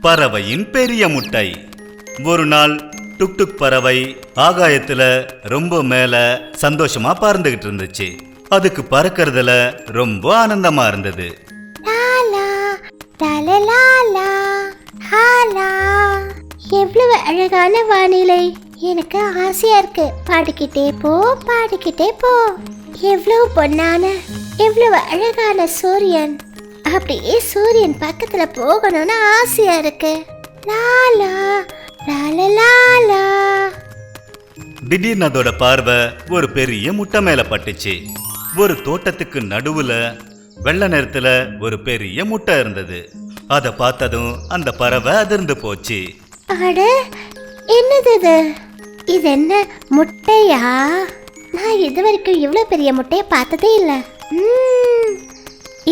பறவையின் பெரிய முட்டை. ஒரு நாள் டுக் டுக் பறவை ஆகாயத்துல ரொம்ப மேல சந்தோஷமா பறந்துகிட்டு இருந்துச்சு. அதுக்கு பறக்கிறதுல ரொம்ப ஆனந்தமா இருந்தது. எவ்வளவு அழகான வானிலை, எனக்கு ஆசையா இருக்கு. பாடிக்கிட்டே போ, பாடிக்கிட்டே போ. எவ்வளவு பொன்னான, எவ்வளவு அழகான சூரியன். அப்படியே சூரியன் பக்கத்துல போகணும்னு ஆசையா இருக்கு. லாலா லாலா. திடீர்னு அதோட பார்வை ஒரு பெரிய முட்டை மேல பட்டுச்சு. ஒரு தோட்டத்துக்கு நடுவுல வெள்ளை நிறத்துல ஒரு பெரிய முட்டை இருந்தது. அத பார்த்ததும் அந்த பறவை அதிர்ந்து போச்சு. அட, என்னது இது? இது என்ன முட்டையா? நான் இது வரைக்கும் இவ்வளவு பெரிய முட்டைய பார்த்ததே இல்ல.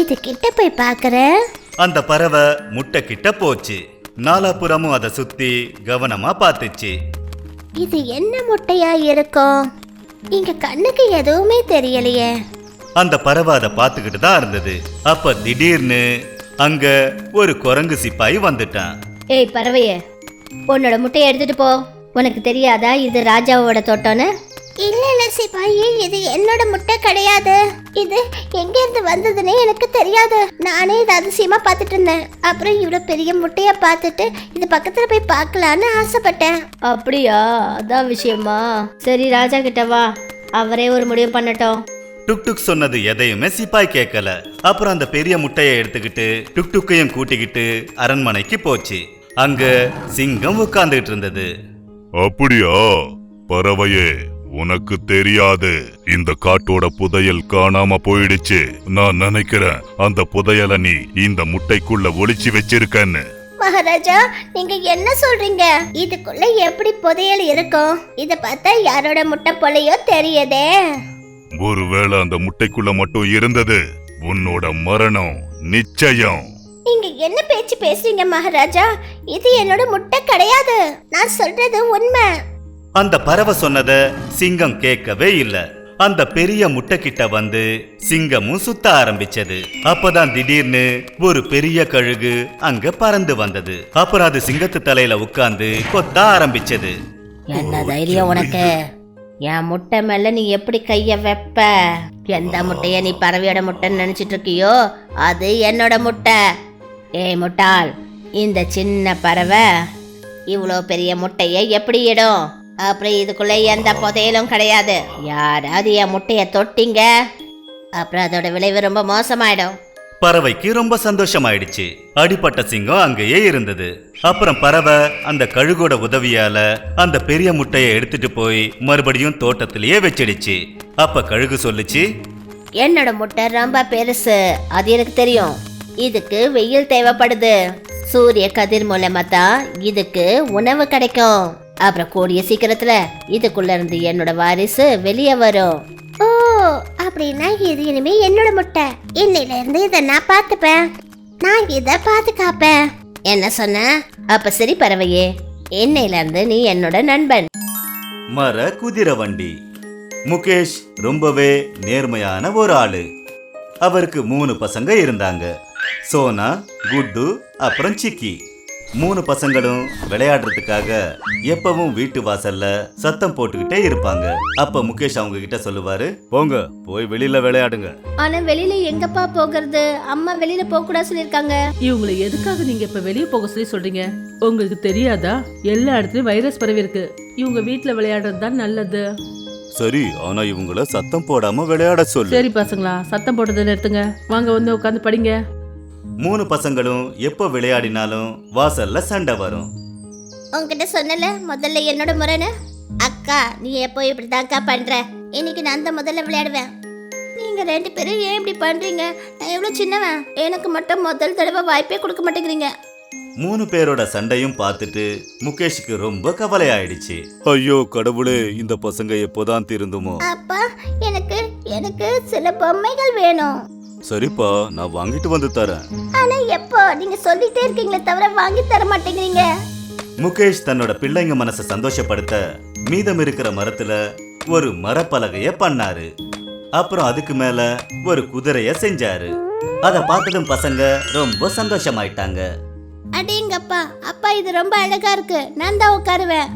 இது கிட்ட போய் பார்க்கறேன். அந்த பறவை முட்டை கிட்ட போச்சு. நாலாபுறமும் அதை சுத்தி கவனமா பார்த்துச்சு. இது என்ன முட்டையா இருக்கும்? இங்க கண்ணுக்கு எதுவுமே தெரியலையே. அந்த பறவை அதை பார்த்துக்கிட்டு தான் இருந்தது. அப்ப திடீர்னு அங்க ஒரு குரங்கு சிப்பாய் வந்துட்டான். ஏய் பறவையே, உன்னோட முட்டையை எடுத்துட்டு போ. உனக்கு தெரியாதா இது ராஜாவோட தோட்டம்னு? இல்ல சிப்பாயி, இது என்னோட முட்டை கிடையாது. இது எங்க இருந்து வந்ததுன்னே எனக்கு தெரியாது. நானே இது அதிசயமா பார்த்துட்டு இருந்தேன். அப்புறம் இவ்வளவு பெரிய முட்டைய பார்த்துட்டு இது பக்கத்துல போய் பார்க்கலான்னு ஆசைப்பட்டேன். அப்படியா? அதான் விஷயமா? சரி, ராஜா கிட்ட வா, அவரே ஒரு முடிவு பண்ணட்டும். டுக் டுக் சொன்னது எதையுமே சிப்பாய் கேட்கல. அப்புறம் அந்த பெரிய முட்டையை எடுத்துக்கிட்டு டுக் டுக்கையும் கூட்டிக்கிட்டு அரண்மனைக்கு போச்சு. அங்க சிங்கம் உட்கார்ந்துட்டு இருந்தது. அப்படியா பறவையே, உனக்கு தெரியாது, இந்த காட்டோட புதையல் காணாம போயிடுச்சு. நான் நினைக்கிறேன் அந்த புதையலை நீ இந்த முட்டைக்குள்ள ஒளிச்சு வச்சிருக்கன்னு. மகாராஜா, நீங்க என்ன சொல்றீங்க? இதுக்குள்ள எப்படி புதையல் இருக்கும்? இத பார்த்தா யாரோட முட்டை போலையோ தெரியுதே. ஒருவேளை அந்த முட்டைக்குள்ள மட்டும் இருந்தது, உன்னோட மரணம் நிச்சயம். நீங்க என்ன பேச்சு பேசுறீங்க மகாராஜா? இது என்னோட முட்டை கிடையாது. நான் சொல்றது உண்மை. அந்த பறவை சொன்னத சிங்கம் கேட்கவே இல்ல. அந்த பெரிய முட்டை கிட்ட வந்து சிங்கமும் சுத்த ஆரம்பிச்சது. அப்பதான் திடீர்னு ஒரு பெரிய கழுகு அங்க பறந்து வந்தது. அப்புறம் அது சிங்கத்து தலையில உட்கார்ந்து கொத்த ஆரம்பிச்சது. என்ன தைரியம் உனக்கு? என் முட்டை மேல நீ எப்படி கைய வைப்ப? எந்த முட்டைய நீ பறவையோட முட்டைன்னு நினைச்சிட்டு இருக்கியோ அது என்னோட முட்டை. ஏய் முட்டாள், இந்த சின்ன பறவை இவ்வளோ பெரிய முட்டைய எப்படி இடும்? அப்புறம் இதுக்குள்ள எந்த புதையலும் கிடையாது. யாராவது என் முட்டைய தொட்டிங்க, அப்புறம் அதோட விளைவு ரொம்ப மோசமாயிடும். பறவைக்கு ரொம்ப சந்தோஷமாயிடுச்சு. அடிப்பட்ட சிங்கம் அங்கேயே இருந்தது. அப்புறம் பறவை அந்த கழுகோட உதவியால அந்த பெரிய முட்டையை எடுத்துட்டு போய் மறுபடியும் தோட்டத்திலேயே வச்சிடுச்சு. அப்ப கழுகு சொல்லுச்சு, என்னோட முட்டை ரொம்ப பெருசு, அது எனக்கு தெரியும். இதுக்கு வெயில் தேவைப்படுது. சூரிய கதிர் மூலமா தான் இதுக்கு உணவு கிடைக்கும். அப்புறம் கூடிய சீக்கிரத்துல இதுக்குள்ள இருந்து என்னோட வாரிசு வெளியே வரும். ஓ, அப்படின்னா இது இனிமே என்னோட முட்டை. இன்னையில இருந்து இதை நான் பார்த்துப்பேன். நான் இதை பாதுகாப்பேன். என்ன சொன்ன? அப்ப சரி பறவையே, இன்னையில இருந்து நீ என்னோட நண்பன். மர குதிரை வண்டி. முகேஷ் ரொம்பவே நேர்மையான ஒரு ஆளு. அவருக்கு 3 பசங்க இருந்தாங்க. சோனா, குட்டு, அப்புறம் சிக்கி. 3 பசங்களும் விளையாடுறதுக்காக எப்பவும் வீட்டு வாசல்ல சத்தம் போட்டுக்கிட்டே இருப்பாங்க. அப்ப முகேஷ் அவங்க கிட்ட சொல்லுவாரு, போங்க போய் வெளியில விளையாடுங்க. ஆனா வெளியில எங்கப்பா போகிறது? அம்மா வெளியில போக கூடாது சொல்லிருக்காங்க. இவங்களை எதுக்காக நீங்க இப்ப வெளியே போக சொல்லி சொல்றீங்க? உங்களுக்கு தெரியாதா, எல்லா இடத்துலயும் வைரஸ் பரவி இருக்கு. இவங்க வீட்டுல விளையாடுறது தான் நல்லது. சரி, ஆனா இவங்கள சத்தம் போடாம விளையாட சொல்லு. சரி பசங்களா, சத்தம் போட்டதை நிறுத்துங்க. வாங்க வந்து உட்காந்து படிங்க. 3 பசங்களும் எப்ப விளையாடினாலும் வாசல்ல சண்டை வரும். உங்ககிட்ட சொன்னல முதல்ல என்னோட முறைன்னு. அக்கா, நீ எப்போ இப்படிதான்க்கா பண்ற. இன்னைக்கு நான் தான் முதல்ல விளையாடுவேன். நீங்க 2 பேரும் ஏன் இப்படி பண்றீங்க? நான் எவ்வளவு சின்னவன், எனக்கு மட்டும் முதல் தடவை வாய்ப்பே கொடுக்க மாட்டேங்கிறீங்க. 3 பேரோட சண்டையும் பார்த்துட்டு முகேஷுக்கு ரொம்ப கவலை ஆயிடுச்சு. ஐயோ கடவுளே, இந்த பசங்க எப்போதான் திருந்துமோ? அப்பா, எனக்கு எனக்கு சில பொம்மைகள் வேணும். சரிப்பா, நான் வாங்கிட்டு வந்து தரேன். ஆனா எப்போ? நீங்க சொல்லிட்டே இருக்கீங்களே தவிர வாங்கி தர மாட்டேங்கிறீங்க. முகேஷ் தன்னோட பிள்ளைங்க மனசை சந்தோஷப்படுத்த மீதம் இருக்கிற மரத்துல ஒரு மரப்பலகைய பண்ணாரு. அப்புறம் அதுக்கு மேல ஒரு குதிரைய செஞ்சாரு. அத பார்த்ததும் பசங்க ரொம்ப சந்தோஷமாயிட்டாங்க. அடேங்கப்பா, அப்பா இது ரொம்ப அழகா இருக்கு, நான் தான் உட்காருவேன்.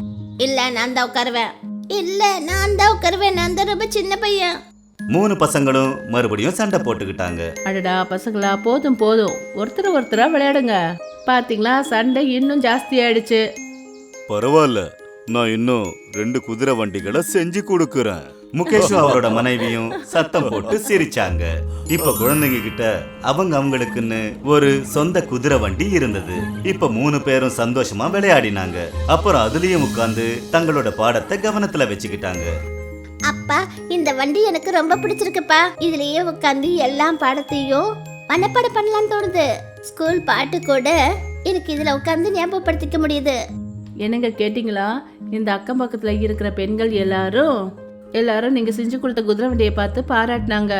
இல்ல நான் தான் உட்காருவேன். இல்ல நான் தான் உட்காருவேன், நான் தான் ரொம்ப சின்ன பையன். 3 பசங்களும் மறுபடியும் சண்டை போட்டுக்கிட்டாங்க. அடடா பசங்களா, போதும் போதும், ஒருத்தரா விளையாடுங்க. பாத்தீங்களா, சண்டை இன்னும் ஜாஸ்தி ஆயிடுச்சு. பரவாயில்ல, நான் இன்னும் 2 குதிரை வண்டிகளை செஞ்சு கொடுக்கறேன். முகேஷும் அவரோட மனைவியும் சத்தம் போட்டு சிரிச்சாங்க. இப்ப குழந்தைங்க கிட்ட அவங்களுக்குன்னு ஒரு சொந்த குதிரை வண்டி இருந்தது. இப்ப 3 பேரும் சந்தோஷமா விளையாடினாங்க. அப்புறம் அதுலயும் உட்கார்ந்து தங்களோட பாடத்தை கவனத்துல வச்சுக்கிட்டாங்க. அப்பா, இந்த வண்டி எனக்கு ரொம்ப பிடிச்சிருக்குப்பா. இதுலயே உட்காந்து எல்லா பாடத்தையும் மனப்பாடம் பண்ணலாம்னு தோணுது. ஸ்கூல் பாட்டு கூட எனக்கு இதுல உட்காந்து ஞாபகப்படுத்திக்க முடியுது. என்னங்க கேட்டிங்களா? இந்த அக்கம் பக்கத்துல இருக்கிற பெண்கள் எல்லாரும் நீங்க செஞ்சு கொடுத்த குதிரை வண்டியை பார்த்து பாராட்டினாங்க.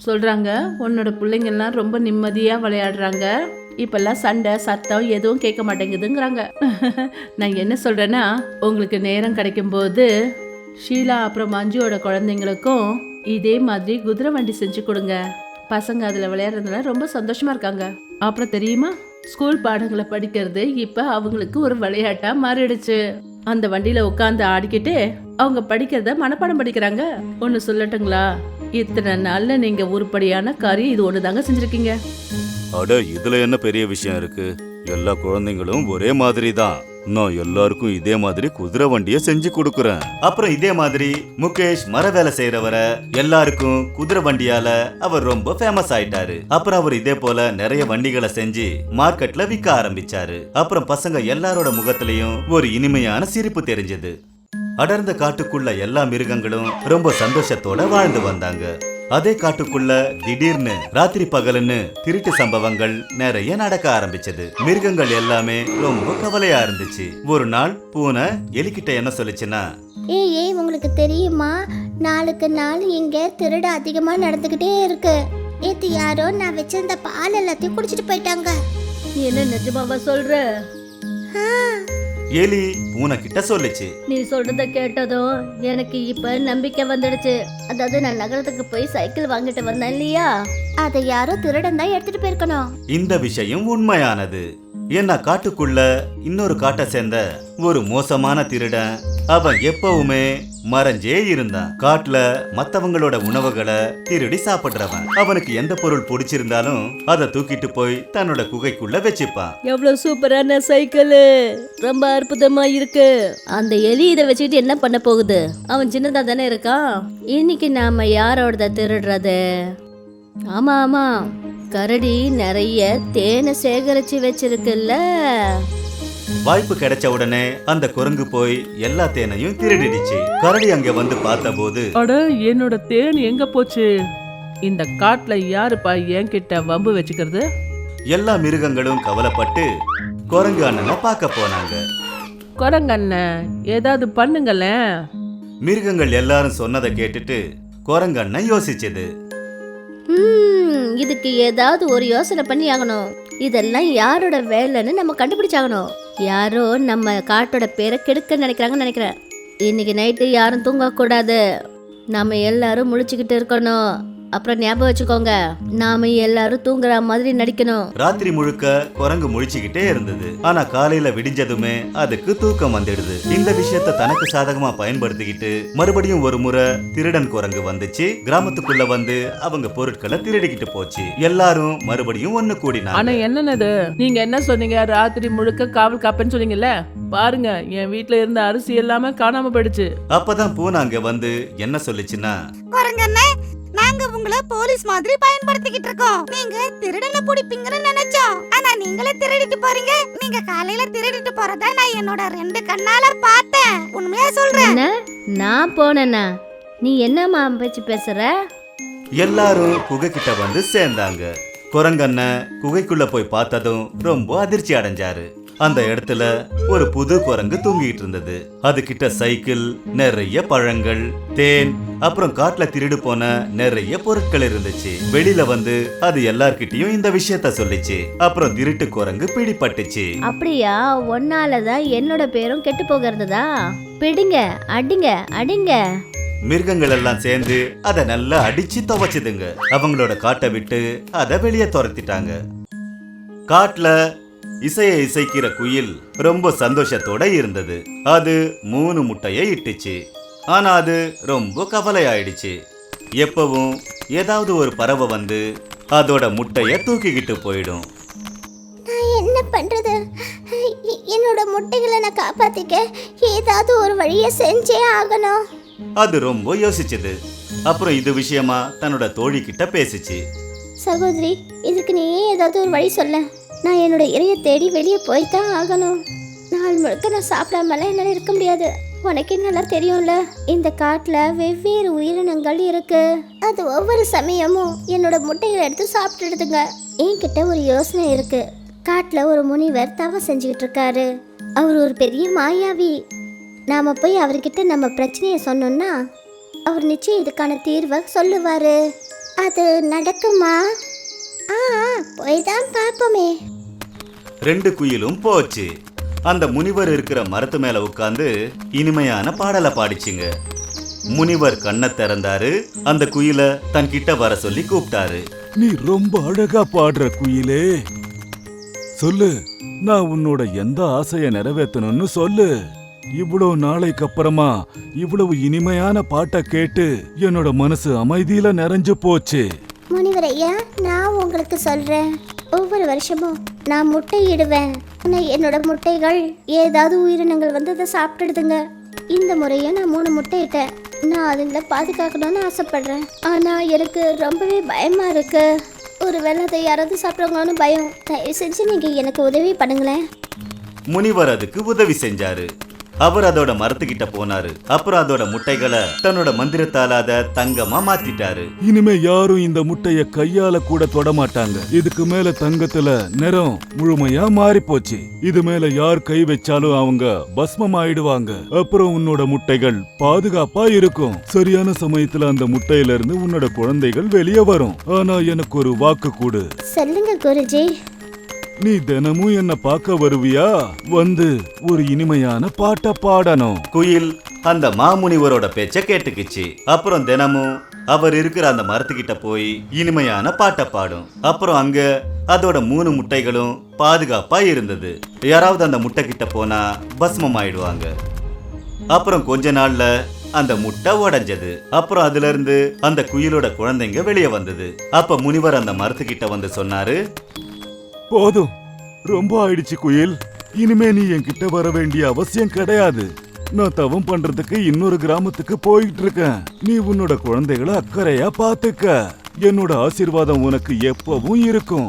சொல்றாங்க, உன்னோட பிள்ளைங்கள்லாம் ரொம்ப நிம்மதியா விளையாடுறாங்க, இப்பெல்லாம் சண்டை சத்தம் எதுவும் கேட்க மாட்டேங்குதுங்கிறாங்க. நான் என்ன சொல்றேன்னா, உங்களுக்கு நேரம் கிடைக்கும் போது ஷீலா அப்புறம் மஞ்சுவோட குழந்தைங்களுக்கும் இதே மாதிரி குதிரை வண்டி செஞ்சு கொடுங்க. பசங்க அதுல விளையாடுறதுல ரொம்ப சந்தோஷமா இருக்காங்க. அப்புறம் தெரியுமா, ஸ்கூல் பாடங்களை படிக்கிறது இப்ப அவங்களுக்கு ஒரு விளையாட்டா மாறிடுச்சு. அந்த வண்டியில உட்காந்து ஆடிக்கிட்டு அவங்க படிக்கிறத மனப்பாடம் படிக்கிறாங்க. ஒன்னு சொல்லட்டுங்களா, இத்தனை நாள்ல நீங்க உருப்படியான காரியம் இது ஒண்ணுதாங்க செஞ்சிருக்கீங்க. அட, இதுல என்ன பெரிய விஷயம் இருக்கு? எல்லா குழந்தைங்களும் ஒரே மாதிரி தான். நான் எல்லாருக்கும் இதே மாதிரி குதிரை வண்டியை செஞ்சு கொடுக்கறேன். அப்புறம் இதே மாதிரி முகேஷ் மர வேலை செய்யறவரை எல்லாருக்கும் குதிரை வண்டியால அவர் ரொம்ப ஃபேமஸ் ஆயிட்டாரு. அப்புறம் அவர் இதே போல நிறைய வண்டிகளை செஞ்சு மார்க்கெட்ல விற்க ஆரம்பிச்சாரு. அப்புறம் பசங்க எல்லாரோட முகத்திலையும் ஒரு இனிமையான சிரிப்பு தெரிஞ்சது. அடர்ந்த காட்டுக்குள்ள எல்லா மிருகங்களும் ரொம்ப சந்தோஷத்தோட வாழ்ந்து வந்தாங்க. அதே காட்டுக்குள்ள திடீர்னு ராத்திரி பகலுன்னு திருட்டு சம்பவங்கள் நிறைய நடக்க ஆரம்பிச்சது. மிருகங்கள் எல்லாமே ரொம்ப கவலையா இருந்துச்சு. ஒரு நாள் பூனை எலிக்கிட்ட என்ன சொல்லுச்சுன்னா, ஏய் உங்களுக்கு தெரியுமா, நாளுக்கு நாள் இங்க திருடு அதிகமா நடந்துகிட்டே இருக்கு. இது யாரோ நான் வச்சிருந்த பால் எல்லாத்தையும் குடிச்சிட்டு போயிட்டாங்க. என்ன நிஜமாவா சொல்ற? எலி பூனை கிட்ட சொல்லுச்சு. நீ சொல்றத கேட்டதும் எனக்கு இப்ப நம்பிக்கை வந்துடுச்சு. அதாவது நான் நகரத்துக்கு போய் சைக்கிள் வாங்கிட்டு வந்தேன் இல்லையா, அதை யாரோ திருடன் தான் எடுத்துட்டு போயிருக்கணும். இந்த விஷயம் உண்மையானது. ஏன்னா காட்டுக்குள்ள இன்னொரு காட்டை சேர்ந்த ஒரு மோசமான திருடன் அவன் எப்பவுமே மறைஞ்சே இருந்தான். காட்டுல மத்தவங்களோட உணவுகளை திருடி சாப்பிடுறவன். அவனுக்கு எந்த பொருள் பிடிச்சிருந்தாலும் அதை தூக்கிட்டு போய் தன்னோட குகைக்குள்ள வச்சுப்பான். எவ்வளவு சூப்பரான சைக்கிள், ரொம்ப அற்புதமா இருக்கு. அந்த எலி இதை வச்சுக்கிட்டு என்ன பண்ண போகுது? அவன் சின்னதா தானே இருக்கான். இன்னைக்கு நாம யாரோட திருடுறது? ஆமா ஆமா, கரடி நிறைய தேனை சேகரிச்சு வச்சிருக்குல்ல. வாய்ப்பு கிடைச்ச உடனே அந்த குரங்கு போய் எல்லா தேனையும் திருடிடுச்சு. கரடி அங்க வந்து பார்த்த போது, அட, என்னோட தேன் எங்க போச்சு? இந்த காட்டுல யாருப்பா என்கிட்ட வம்பு வச்சுக்கிறது? எல்லா மிருகங்களும் கவலைப்பட்டு குரங்கு அண்ணனை பார்க்க போனாங்க. குரங்கு அண்ணன், ஏதாவது பண்ணுங்களேன். மிருகங்கள் எல்லாரும் சொன்னதை கேட்டுட்டு குரங்கு அண்ணன் யோசிச்சது. இதுக்கு ஏதாவது ஒரு யோசனை பண்ணி ஆகணும். இதெல்லாம் யாரோட வேலைன்னு நம்ம கண்டுபிடிச்சாகணும். யாரோ நம்ம காட்டோட பேரை கெடுக்க நினைக்கிறாங்கன்னு நினைக்கிறேன். இன்னைக்கு நைட்டு யாரும் தூங்க கூடாது. நாம எல்லாரும் முழிச்சுக்கிட்டு இருக்கணும். அப்புறம் ஞாபகம் வச்சுக்கோங்க, நாம எல்லாரும் தூங்குற மாதிரி நடிக்கணும். ராத்திரி முழுக்க குரங்கு முழிச்சுக்கிட்டே இருந்தது. ஆனா காலையில விடிஞ்சதுமே அதுக்கு தூக்கம் வந்துடுது. இந்த விஷயத்த தனக்கு சாதகமா பயன்படுத்திக்கிட்டு மறுபடியும் ஒரு முறை திருடன் குரங்கு வந்துச்சு. கிராமத்துக்குள்ள வந்து அவங்க பொருட்களை திருடிக்கிட்டு போச்சு. எல்லாரும் மறுபடியும் ஒண்ணு கூடினாங்க. ஆனா என்னது, நீங்க என்ன சொன்னீங்க? ராத்திரி முழுக்க காவல் காப்பேன்னு சொன்னீங்கல்ல? பாருங்க, என் வீட்டுல இருந்த அரிசி எல்லாமே காணாம போயிடுச்சு. அப்பதான் பூனை அங்க வந்து என்ன சொல்லுச்சுன்னா, குரங்கண்ணே, நாங்க உங்களை போலீஸ் மாதிரி பயன்படுத்திக்கிட்டு இருக்கோம். நீங்க திருடனை பிடிப்பீங்கன்னு நினைச்சோம். ஆனா நீங்களே திருடிட்டு போறீங்க. நீங்க காலையில திருடிட்டு போறத நான் என்னோட 2 கண்ணால பார்த்தேன். உண்மையா சொல்றேன். நான் போனேன்னா நீ என்னம்மா பேச்சு பேசுற? எல்லாரும் குகை கிட்ட வந்து சேர்ந்தாங்க. குரங்கண்ணன் குகைக்குள்ள போய் பார்த்ததும் ரொம்ப அதிர்ச்சி அடைஞ்சாரு. அந்த இடத்துல ஒரு புது குரங்கு தூங்கிட்டு இருந்தது. அது கிட்ட சைக்கிள், நிறைய பழங்கள், தேன், அப்புறம் காட்டுல திருடு போன நிறைய பொருட்கள் இருந்துச்சு. வெளியில வந்து அது எல்லார்கிட்டயும் இந்த விஷயத்த சொல்லிச்சு. அப்புறம் திருட்டு குரங்கு பிடிபட்டுச்சு. அப்படியா? ஒன்னாலதான் என்னோட பேரும் கெட்டு போகிறதா? பிடிங்க, அடிங்க அடிங்க. மிருகங்கள் எல்லாம் சேர்ந்து அதை நல்லா அடிச்சு துவைச்சுதுங்க. அவங்களோட காட்டை விட்டு அதை வெளியே துரத்திட்டாங்க. காட்டுல இசையை இசைக்கிற குயில் ரொம்ப சந்தோஷத்தோட இருந்தது. அது 3 முட்டையை இட்டுச்சு. ஆனா அது ரொம்ப கவலையாயிடுச்சு. எப்பவும் ஏதாவது ஒரு பறவை வந்து அதோட முட்டைய தூக்கிக்கிட்டு போயிடும். நான் என்ன பண்றது? என்னோட முட்டைகளை நான் காப்பாத்திக்க ஏதாவது ஒரு வழியை செஞ்சே ஆகணும். அது ரொம்ப யோசிச்சது. அப்புறம் இது விஷயமா தன்னோட தோழி கிட்ட பேசிச்சு. சகோதரி, இதுக்கு நீ ஏதாவது ஒரு வழி சொல்ல. நான் என்னோட இறைய தேடி வெளியே போய்தான் ஆகணும். நாள் முழுக்க நான் சாப்பிடாமலாம் என்னால் இருக்க முடியாது. உனக்கு நல்லா தெரியும்ல, இந்த காட்டுல வெவ்வேறு உயிரினங்கள் இருக்கு. அது ஒவ்வொரு சமயமும் என்னோட முட்டைகளை எடுத்து சாப்பிட்டுடுதுங்க. என்கிட்ட ஒரு யோசனை இருக்கு. காட்டுல ஒரு முனிவர் தவம் செஞ்சுக்கிட்டு இருக்காரு. அவர் ஒரு பெரிய மாயாவி. நாம போய் அவர்கிட்ட நம்ம பிரச்சனையை சொன்னோம்னா அவர் நிச்சயம் இதுக்கான தீர்வை சொல்லுவாரு. அது நடக்குமா? போய் தான் பார்ப்போமே. 2 குயிலும் போச்சு. அந்த முனிவர் இருக்கிற மரத்து மேல உட்கார்ந்து இனிமையான பாடலை பாடிச்சுங்க. முனிவர் கண்ணை திறந்தாரு. அந்த குயில தன் கிட்ட வர சொல்லி கூப்பிட்டாரு. நீ ரொம்ப அழகா பாடுற குயிலே, சொல்லு, நான் உன்னோட எந்த ஆசைய நிறைவேற்றணும்னு சொல்லு. இவ்வளவு நாளைக்கு அப்புறமா இவ்வளவு இனிமையான பாட்டை கேட்டு என்னோட மனசு அமைதியில நிறைஞ்சு போச்சு. முனிவர் ஐயா, நான் உங்களுக்கு சொல்றேன், ஒவ்வொரு வருஷமும் நான் முட்டையிடுவேன். ஆனா என்னோட முட்டைகள் ஏதாவது உயிரினங்கள் வந்து அதை சாப்பிட்டுடுதுங்க. இந்த முறையை நான் 3 முட்டையிட்டேன். நான் அதுங்களை பாதுகாக்கணும்னு ஆசைப்படுறேன். ஆனா எனக்கு ரொம்பவே பயமா இருக்கு. ஒருவேளை அதை யாராவது சாப்பிடுவாங்கன்னு பயம். தயவு செஞ்சு நீங்க எனக்கு உதவி பண்ணுங்களேன். முனிவர் அதுக்கு உதவி செஞ்சாரு. அவர் அதோட மரத்துக்கிட்ட போனாரு. அப்புறம் அதோட முட்டைகளை தன்னோட மந்திரத்தால அத தங்கமா மாத்திட்டாரு. இனிமே யாரும் இந்த முட்டைய கையால கூட தொட மாட்டாங்க. இதுக்கு மேல தங்கத்துல நிறம் முழுமையா மாறி போச்சு. இது மேல யார் கை வச்சாலும் அவங்க பஸ்மம் ஆயிடுவாங்க. அப்புறம் உன்னோட முட்டைகள் பாதுகாப்பா இருக்கும். சரியான சமயத்துல அந்த முட்டையில இருந்து உன்னோட குழந்தைகள் வெளியே வரும். ஆனா எனக்கு ஒரு வாக்கு கொடு. சொல்லுங்க குருஜி. நீ தினமும் என்ன பார்க்க வருவியா? வந்து ஒரு இனிமையான பாட்டை பாடணும். குயில் அந்த மாமுனிவரோட பேச்ச கேட்டுக்குச்சு. அப்புறம் தினமும் அவர் இருக்கிற அந்த மரத்துக்கிட்ட போய் இனிமையான பாட்டை பாடும். அப்புறம் அங்க அதோட 3 முட்டைகளும் பாதுகாப்பா இருந்தது. யாராவது அந்த முட்டை கிட்ட போனா பஸ்மம் ஆயிடுவாங்க. அப்புறம் கொஞ்ச நாள்ல அந்த முட்டை உடைஞ்சது. அப்புறம் அதுல இருந்து அந்த குயிலோட குழந்தைங்க வெளியே வந்தது. அப்ப முனிவர் அந்த மரத்துக்கிட்ட வந்து சொன்னாரு, போதும், ரொம்ப ஆயிடுச்சு குயில். இனிமே நீ என்கிட்ட வர வேண்டிய அவசியம் கிடையாது. நான் தவம் பண்றதுக்கு இன்னொரு கிராமத்துக்கு போயிட்டு இருக்கேன். நீ உன்னோட குழந்தைகளை அக்கறையா பாத்துக்க. என்னோட ஆசீர்வாதம் உனக்கு எப்பவும் இருக்கும்.